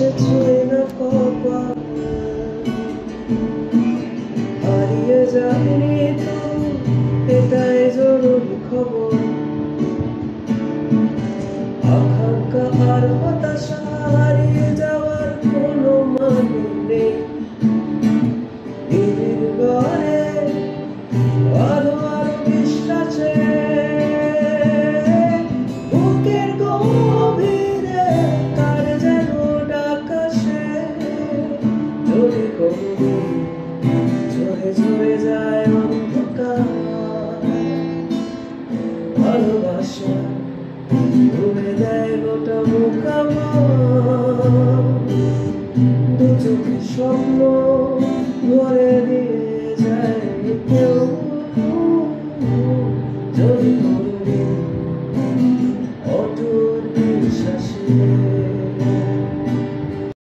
এসেছে না কপাল, হারিয়ে যায়নি তো এটাই জরুরি খবর। আকাঙ্ক্ষা আর হতাশা হারিয়ে যাওয়ার কোনো মানে নেই। নিবিড় ঘরে আলো আর বিশ্বাসে বুকের গভীরে কার যেন ডাকাশে যদি কোনদিন ঝরে ঝরে যায় অন্ধকার, ভালোবাসা ডুবে দেয় গোটা মুখ আমার, দু চোখে স্বপ্ন